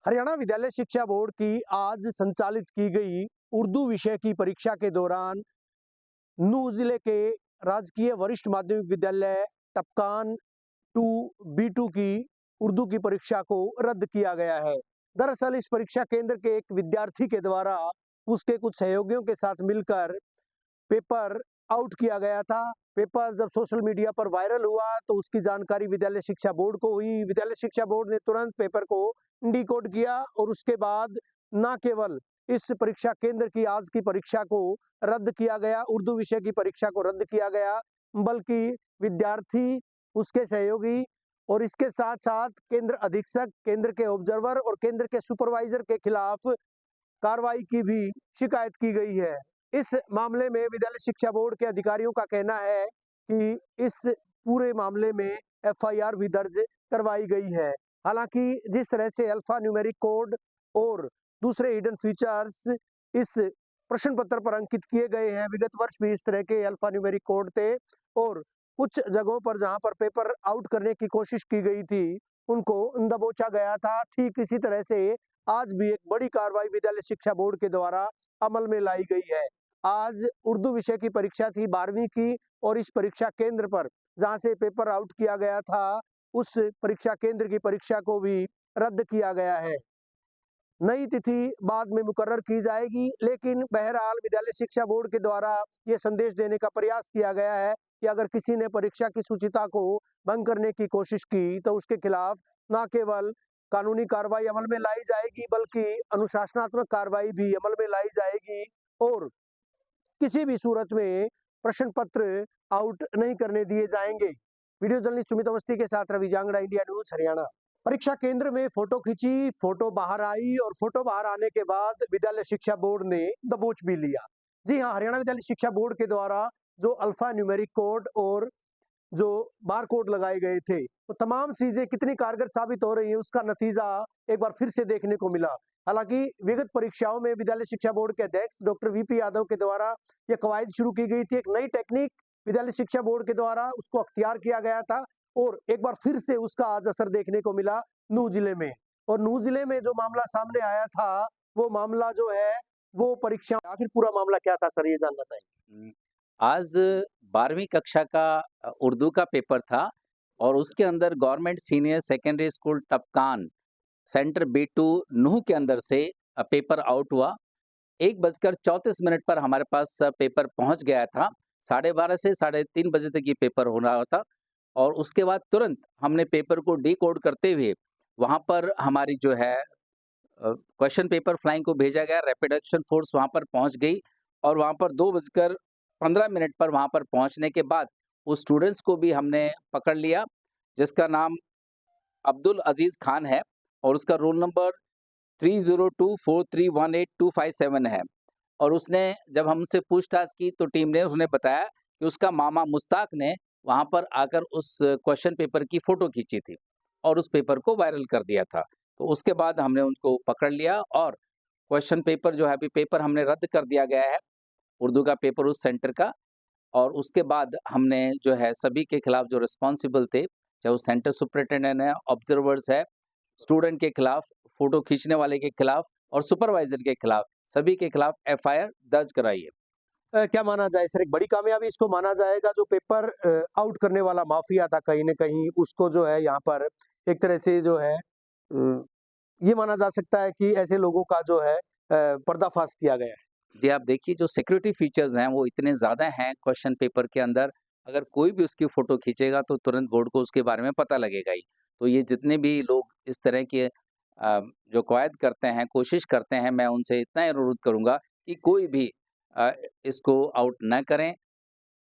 हरियाणा विद्यालय शिक्षा बोर्ड की आज संचालित की गई उर्दू विषय की परीक्षा के दौरान नूंह जिले के राजकीय वरिष्ठ माध्यमिक विद्यालय टपकान 2 B2 की उर्दू की परीक्षा को रद्द किया गया है। दरअसल इस परीक्षा केंद्र के एक विद्यार्थी के द्वारा उसके कुछ सहयोगियों के साथ मिलकर पेपर आउट किया गया था। पेपर जब सोशल मीडिया पर वायरल हुआ तो उसकी जानकारी विद्यालय शिक्षा बोर्ड को हुई। विद्यालय शिक्षा बोर्ड ने तुरंत पेपर को डिकोड किया और उसके बाद न केवल इस परीक्षा केंद्र की आज की परीक्षा को रद्द किया गया, उर्दू विषय की परीक्षा को रद्द किया गया, बल्कि विद्यार्थी, उसके सहयोगी और इसके साथ-साथ केंद्र अधीक्षक, केंद्र के ऑब्जर्वर और केंद्र के सुपरवाइजर के खिलाफ कार्रवाई की भी शिकायत की गई है। इस मामले में विद्यालय शिक्षा बोर्ड के अधिकारियों का कहना है कि इस पूरे मामले में एफआईआर भी दर्ज करवाई गई है। हालांकि जिस तरह से अल्फा न्यूमेरिक कोड और दूसरे हिडन फीचर्स इस प्रश्न पत्र पर अंकित किए गए हैं, विगत वर्ष भी इस तरह के अल्फा न्यूमेरिक कोड थे और कुछ जगहों पर जहां पर पेपर आउट करने की कोशिश की गई थी, उनको दबोचा गया था। ठीक इसी तरह से आज भी एक बड़ी कार्रवाई विद्यालय शिक्षा बोर्ड के द्वारा अमल में लाई गई है। आज उर्दू विषय की परीक्षा थी 12वीं की और इस परीक्षा केंद्र पर जहां से पेपर आउट किया गया था, उस परीक्षा केंद्र की परीक्षा को भी रद्द किया गया है। नई तिथि बाद में मुकर्रर की जाएगी, लेकिन बहरहाल विद्यालय शिक्षा बोर्ड के द्वारा ये संदेश देने का प्रयास किया गया है कि अगर किसी ने परीक्षा की शुचिता को भंग करने की कोशिश की, तो उसके खिलाफ न केवल कानूनी कार्रवाई अमल में लाई जाएगी, बल्कि अनुशासनात्मक कार्रवाई भी अमल में लाई जाएगी और किसी भी सूरत में प्रश्न पत्र आउट नहीं करने दिए जाएंगे। वीडियो जर्नलिस्ट सुमित अवस्थी के साथ रवि जांगड़ा, इंडिया न्यूज, हरियाणा। परीक्षा केंद्र में फोटो खींची, फोटो बाहर आई और फोटो बाहर आने के बाद विद्यालय शिक्षा बोर्ड ने दबोच भी लिया। जी हाँ, हरियाणा विद्यालय शिक्षा बोर्ड के द्वारा जो अल्फा न्यूमेरिक कोड और जो बार कोड लगाए गए थे, तो तमाम चीजें कितनी कारगर साबित हो रही है उसका नतीजा एक बार फिर से देखने को मिला। हालांकि विगत परीक्षाओं में विद्यालय शिक्षा बोर्ड के अध्यक्ष डॉक्टर वीपी यादव के द्वारा यह कवायद शुरू की गई थी, एक नई टेक्निक विद्यालय शिक्षा बोर्ड के द्वारा उसको अख्तियार किया गया था और एक बार फिर से उसका आज असर देखने को मिला नूंह जिले में। और नूंह जिले में जो मामला सामने आया था, वो मामला जो है वो परीक्षा, आखिर पूरा मामला क्या था सर, ये जानना चाहिए। आज 12वीं कक्षा का उर्दू का पेपर था और उसके अंदर government senior secondary school Tapkan center B2 Nuh के अंदर से पेपर आउट हुआ। 1:34 पर हमारे पास पेपर पहुंच गया था। 12:30 से 3:30 बजे तक ये पेपर हो रहा था और उसके बाद तुरंत हमने पेपर को डिकोड करते हुए वहाँ पर हमारी जो है क्वेश्चन पेपर फ्लाइंग को भेजा गया। रैपिड एक्शन फोर्स वहाँ पर पहुँच गई और वहाँ पर 2:15 पर वहाँ पर पहुँचने के बाद उस स्टूडेंट्स को भी हमने पकड़ लिया, जिसका नाम अब्दुल अजीज़ खान है और उसका रोल नंबर 3024318257 है। और उसने जब हमसे पूछताछ की तो टीम ने उन्हें बताया कि उसका मामा मुश्ताक ने वहाँ पर आकर उस क्वेश्चन पेपर की फ़ोटो खींची थी और उस पेपर को वायरल कर दिया था। तो उसके बाद हमने उनको पकड़ लिया और क्वेश्चन पेपर जो है अभी पेपर हमने रद्द कर दिया गया है, उर्दू का पेपर उस सेंटर का। और उसके बाद हमने जो है सभी के खिलाफ जो रिस्पॉन्सिबल थे, चाहे वो सेंटर सुपरिटेंडेंट है, ऑब्जर्वर्स है, स्टूडेंट के खिलाफ, फोटो खींचने वाले के खिलाफ और सुपरवाइजर के खिलाफ, सभी के खिलाफ एफआईआर दर्ज कराई है। क्या माना जाए सर, एक बड़ी कामयाबी इसको माना जाएगा जो पेपर आउट करने वाला माफिया था कहीं न कहीं, उसको जो है यहाँ पर एक तरह से जो है ये माना जा सकता है कि ऐसे लोगों का जो है पर्दाफाश किया गया है। जी, आप देखिए जो सिक्योरिटी फीचर्स हैं वो इतने ज़्यादा हैं क्वेश्चन पेपर के अंदर, अगर कोई भी उसकी फ़ोटो खींचेगा तो तुरंत बोर्ड को उसके बारे में पता लगेगा ही। तो ये जितने भी लोग इस तरह के जो कवायद करते हैं, कोशिश करते हैं, मैं उनसे इतना ही अनुरोध करूँगा कि कोई भी अ, इसको आउट ना करें।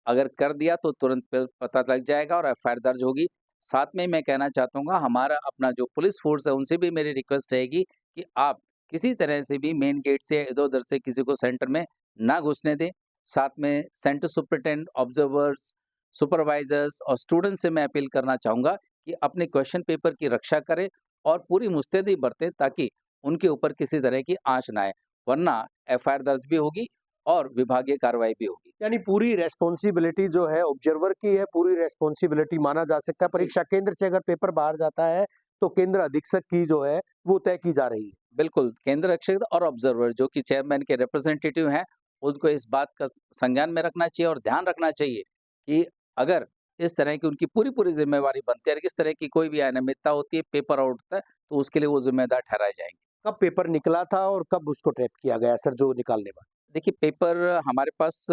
अगर कर दिया तो तुरंत पता लग जाएगा और एफआईआर दर्ज होगी। साथ में मैं कहना चाहता हूँ हमारा अपना जो पुलिस फ़ोर्स है उनसे भी मेरी रिक्वेस्ट रहेगी कि आप किसी तरह से भी मेन गेट से इधर-उधर से किसी को सेंटर में ना घुसने दें। साथ में सेंटर सुपरिटेंडेंट, ऑब्जर्वर्स, सुपरवाइज़र्स और स्टूडेंट्स से मैं अपील करना चाहूँगा कि अपने क्वेश्चन पेपर की रक्षा करें और पूरी मुस्तैदी बरतें ताकि उनके ऊपर किसी तरह की आँच ना आए। वरना एफआईआर दर्ज भी होगी और विभागीय कार्रवाई भी होगी। यानी पूरी रिस्पॉन्सिबिलिटी जो है ऑब्जर्वर की है, पूरी रिस्पॉन्सिबिलिटी माना जा सकता है। परीक्षा केंद्र से अगर पेपर बाहर जाता है तो केंद्र अधीक्षक की जो है वो तय की जा रही है। बिल्कुल, केंद्र रक्षक और ऑब्जर्वर जो कि चेयरमैन के रिप्रेजेंटेटिव हैं, उनको इस बात का संज्ञान में रखना चाहिए और ध्यान रखना चाहिए कि अगर इस तरह की उनकी पूरी-पूरी ज़िम्मेवारी बनती है और इस तरह की कोई भी अनियमितता होती है, पेपर आउट होता है, तो उसके लिए वो ज़िम्मेदार ठहराए जाएँगे। कब पेपर निकला था और कब उसको ट्रैप किया गया सर, जो निकालने वाला? देखिए, पेपर हमारे पास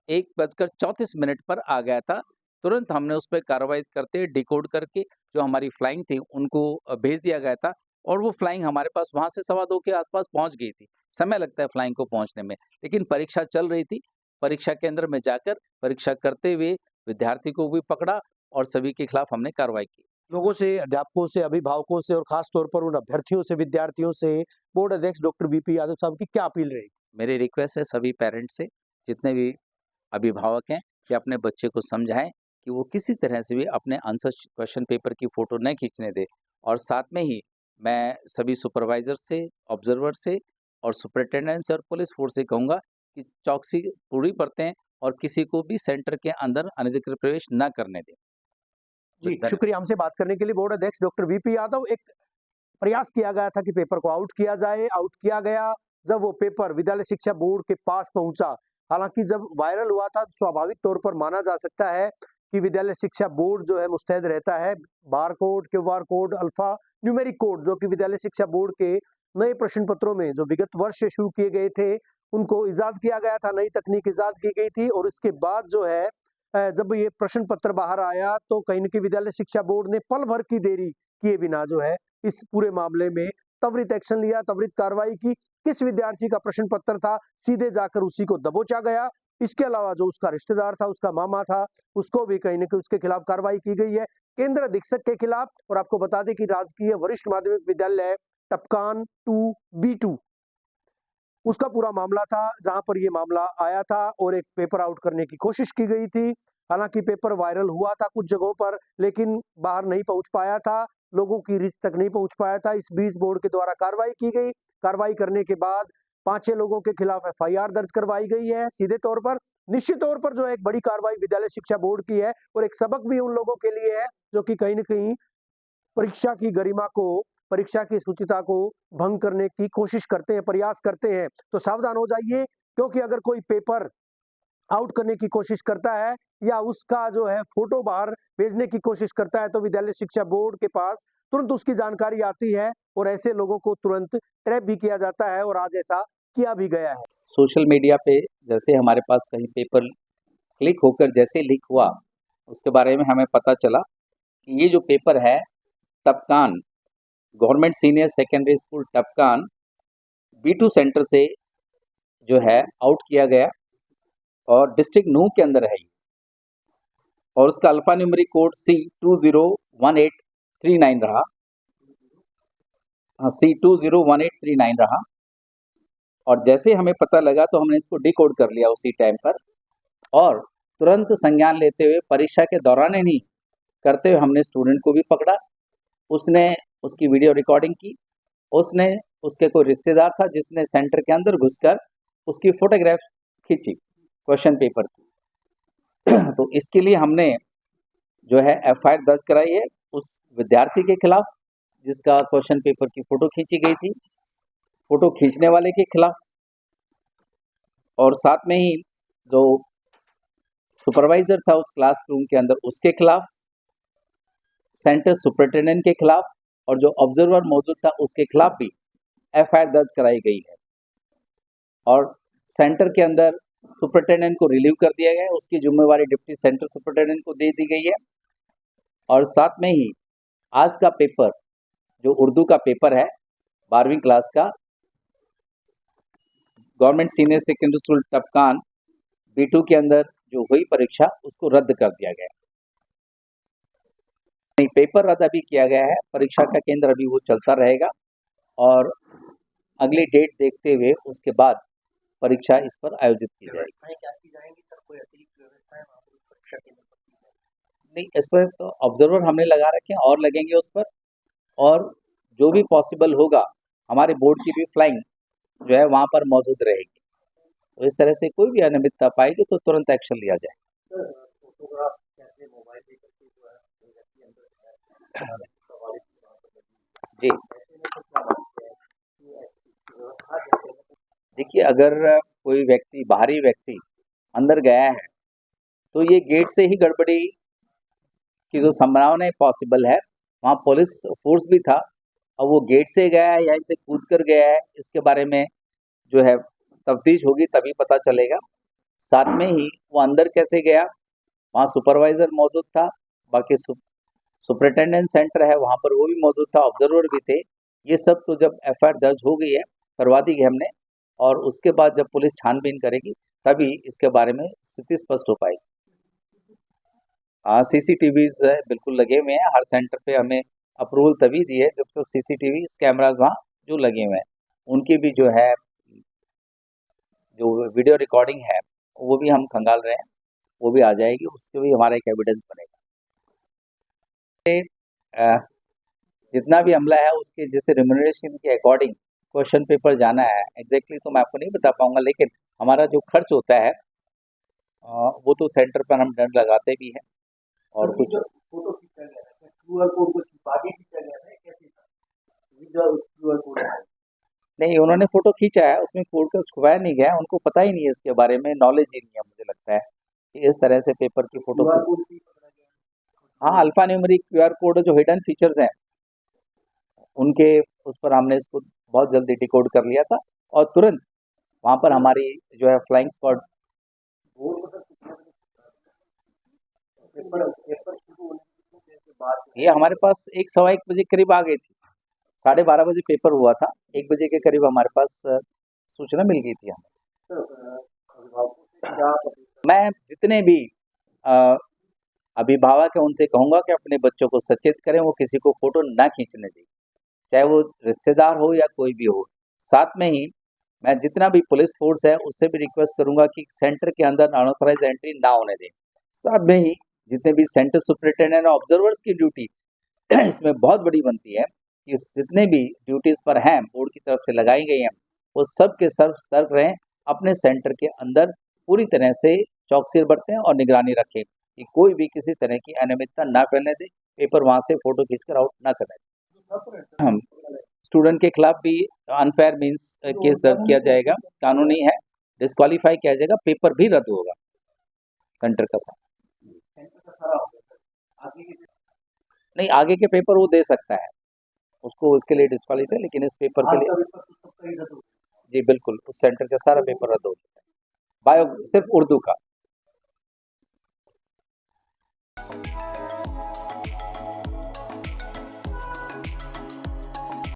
1:34 पर आ गया था। तुरंत हमने उस पे कार्रवाई करते डिकोड करके जो हमारी फ्लाइंग थी उनको भेज दिया गया था और वो फ्लाइंग हमारे पास वहाँ से 2:15 के आस-पास पहुँच गई थी। समय लगता है फ्लाइंग को पहुँचने में, लेकिन परीक्षा चल रही थी। परीक्षा केंद्र में जाकर परीक्षा करते हुए विद्यार्थी को भी पकड़ा और सभी के खिलाफ हमने कार्रवाई की। लोगों से, अध्यापकों से, अभिभावकों से और खास तौर पर उन अभ्यर्थियों से, विद्यार्थियों से बोर्ड अध्यक्ष डॉक्टर बीपी यादव साहब की क्या अपील रहेगी? मेरी रिक्वेस्ट है सभी पेरेंट्स से, जितने भी अभिभावक हैं, कि अपने बच्चे को समझाएँ कि वो किसी तरह से भी अपने आंसर क्वेश्चन पेपर की फ़ोटो न खींचने दें। और साथ में ही मैं सभी सुपरवाइज़र से, ऑब्ज़र्वर से और सुपरिटेंडेंट से और पुलिस फ़ोर्स से कहूँगा कि चौकसी पूरी बरतें और किसी को भी सेंटर के अंदर अनधिकृत प्रवेश न करने दें। जी, धन्य शुक्रिया हमसे बात करने के लिए। बोर्ड अध्यक्ष डॉक्टर वीपी यादव, एक प्रयास किया गया था कि पेपर को आउट किया जाए, आउट किया गया। जब वो पेपर विद्यालय शिक्षा बोर्ड के पास पहुंचा, हालांकि जब वायरल हुआ था, तो स्वाभाविक तौर पर माना जा सकता है कि विद्यालय शिक्षा बोर्ड जो है मुस्तैद रहता है। Bar code, QR code, alpha numeric code, जो कि विद्यालय शिक्षा बोर्ड के नए प्रश्न पत्रों में जो विगत वर्ष से शुरू किए गए थे, उनको इजाद किया गया था, नई तकनीक इजाद की गई थी। और इसके बाद जो है जब ये प्रश्न पत्र बाहर आया, तो कहीं न कहीं विद्यालय शिक्षा बोर्ड ने पल भर की देरी किए बिना जो है इस पूरे मामले में त्वरित एक्शन लिया, त्वरित कार्रवाई की। किस विद्यार्थी का प्रश्न पत्र था, सीधे जाकर उसी को दबोचा गया। इसके अलावा जो उसका रिश्तेदार था, उसका मामा था, उसको भी कहीं न कहीं उसके खिलाफ कार्रवाई की गई है, केंद्र अधीक्षक के खिलाफ। और आपको बता दें कि राजकीय वरिष्ठ माध्यमिक विद्यालय टपकान 2 B2 उसका पूरा मामला था, जहाँ पर ये मामला आया था और एक पेपर आउट करने की कोशिश की गई थी। हालाँकि पेपर वायरल हुआ था कुछ जगहों पर, लेकिन बाहर नहीं पहुँच पाया था, लोगों की रीच तक नहीं पहुँच पाया था। इस बीच बोर्ड के द्वारा कार्रवाई की गई। कार्रवाई करने के बाद 5-6 लोगों के खिलाफ एफआईआर दर्ज करवाई गई है सीधे तौर पर। निश्चित तौर पर जो है एक बड़ी कार्रवाई विद्यालय शिक्षा बोर्ड की है और एक सबक भी उन लोगों के लिए है, जो कि कहीं न कहीं परीक्षा की गरिमा को, परीक्षा की शुचिता को भंग करने की कोशिश करते हैं, प्रयास करते हैं। तो सावधान हो जाइए, क्योंकि अगर कोई पेपर आउट करने की कोशिश करता है या उसका जो है फ़ोटो बाहर भेजने की कोशिश करता है, तो विद्यालय शिक्षा बोर्ड के पास तुरंत उसकी जानकारी आती है और ऐसे लोगों को तुरंत ट्रैप भी किया जाता है और आज ऐसा किया भी गया है। सोशल मीडिया पे जैसे हमारे पास कहीं पेपर क्लिक होकर जैसे लीक हुआ, उसके बारे में हमें पता चला कि ये जो पेपर है Tapkan government senior secondary school Tapkan B2 center से जो है आउट किया गया और डिस्ट्रिक्ट नूह के अंदर है ये। और उसका अल्फा न्यूमेरिक कोड C201839 रहा। हाँ, C201839 रहा। और जैसे हमें पता लगा तो हमने इसको डिकोड कर लिया उसी टाइम पर और तुरंत संज्ञान लेते हुए परीक्षा के दौरान ही नहीं करते हुए हमने स्टूडेंट को भी पकड़ा। उसने उसकी वीडियो रिकॉर्डिंग की। उसने उसके कोई रिश्तेदार था जिसने सेंटर के अंदर घुसकर उसकी फोटोग्राफ खींची क्वेश्चन पेपर की। तो इसके लिए हमने जो है एफआईआर दर्ज कराई है उस विद्यार्थी के खिलाफ जिसका क्वेश्चन पेपर की फोटो खींची गई थी, फोटो खींचने वाले के खिलाफ और साथ में ही जो सुपरवाइजर था उस क्लासरूम के अंदर उसके खिलाफ, सेंटर सुपरिटेंडेंट के खिलाफ और जो ऑब्जर्वर मौजूद था उसके खिलाफ भी एफआईआर दर्ज कराई गई है। और सेंटर के अंदर सुपरिटेंडेंट को रिलीव कर दिया गया है, उसकी जिम्मेवारी डिप्टी सेंटर सुपरिटेंडेंट को दे दी गई है। और साथ में ही आज का पेपर जो उर्दू का पेपर है 12वीं क्लास का government senior secondary school Tapkan B2 के अंदर जो हुई परीक्षा उसको रद्द कर दिया गया। नहीं, पेपर रद्द अभी किया गया है, परीक्षा का केंद्र अभी वो चलता रहेगा और अगली डेट देखते हुए उसके बाद परीक्षा इस पर आयोजित की जाएगी। नहीं, इस पर तो ऑब्जर्वर हमने लगा रखे हैं और लगेंगे उस पर और जो भी पॉसिबल होगा हमारे बोर्ड की भी फ्लाइंग जो है वहाँ पर मौजूद रहेगी। तो इस तरह से कोई भी अनियमितता पाएगी तो तुरंत एक्शन लिया जाए। जी देखिए, अगर कोई व्यक्ति बाहरी व्यक्ति अंदर गया है तो ये गेट से ही गड़बड़ी की जो संभावना पॉसिबल है। वहाँ पुलिस फोर्स भी था और वो गेट से गया है या इसे कूद कर गया है, इसके बारे में जो है तफ्तीश होगी तभी पता चलेगा। साथ में ही वो अंदर कैसे गया, वहाँ सुपरवाइजर मौजूद था, बाकी सुपरिटेंडेंट सेंटर है वहाँ पर वो भी मौजूद था, ऑब्जर्वर भी थे। ये सब तो जब एफआईआर दर्ज हो गई है, करवा दी गई हमने, और उसके बाद जब पुलिस छानबीन करेगी तभी इसके बारे में स्थिति स्पष्ट हो पाएगी। सीसीटीवीज बिल्कुल लगे हुए हैं हर सेंटर पे। हमें अप्रूवल तभी दी है जब तक सीसीटीवी कैमराज वहाँ जो लगे हुए हैं उनकी भी जो है जो वीडियो रिकॉर्डिंग है वो भी हम खंगाल रहे हैं, वो भी आ जाएगी, उसके भी हमारा एक एविडेंस बनेगा। जितना भी हमला है उसके जैसे रिम्यूनरेशन के अकॉर्डिंग क्वेश्चन पेपर जाना है, एग्जैक्टली तो मैं आपको नहीं बता पाऊंगा, लेकिन हमारा जो खर्च होता है वो तो सेंटर पर हम दंड लगाते भी हैं। और कुछ फोटो खींचा गया था, क्यूआर कोड को छिपा के खींचा गया था, कैसे था विद क्यूआर कोड? नहीं, उन्होंने फोटो खींचा है, उसमें कोड को छुपाया नहीं गया, उनको पता ही नहीं है इसके बारे में, नॉलेज ही नहीं है मुझे लगता है कि इस तरह से पेपर की फोटो। हाँ, अल्फा न्यूमेरिक क्यूआर कोड जो हिडन फीचर्स हैं उनके उस पर हमने इसको बहुत जल्दी डिकोड कर लिया था और तुरंत वहाँ पर हमारी जो है फ्लाइंग स्क्वाड ये हमारे पास 1 सवा 1 बजे करीब आ गई थी। 12:30 बजे पेपर हुआ था, 1 बजे के करीब हमारे पास सूचना मिल गई थी हमें। मैं जितने भी अभिभावक है उनसे कहूँगा कि अपने बच्चों को सचेत करें, वो किसी को फोटो ना खींचने दें, चाहे वो रिश्तेदार हो या कोई भी हो। साथ में ही मैं जितना भी पुलिस फोर्स है उससे भी रिक्वेस्ट करूंगा कि सेंटर के अंदर अनऑथराइज एंट्री ना होने दें। साथ में ही जितने भी सेंटर सुपरिटेंडेंट और ऑब्जर्वर्स की ड्यूटी इसमें बहुत बड़ी बनती है कि जितने भी ड्यूटीज पर हैं बोर्ड की तरफ से लगाई गई हैं वो सब के सब सतर्क रहें, अपने सेंटर के अंदर पूरी तरह से चौकसी बरतें और निगरानी रखें कि कोई भी किसी तरह की अनियमितता ना फैलने दे, पेपर वहाँ से फोटो खींचकर आउट ना करने दें। स्टूडेंट के खिलाफ भी अनफेयर मीन्स केस दर्ज किया जाएगा, कानूनी है, डिस्क्वालीफाई किया जाएगा, पेपर भी रद्द होगा सेंटर का साथ। नहीं, आगे के पेपर वो दे सकता है, उसको उसके लिए डिस्क्वालीफाई, लेकिन इस पेपर के लिए जी बिल्कुल उस सेंटर का सारा पेपर रद्द हो जाता है, बायो सिर्फ उर्दू का।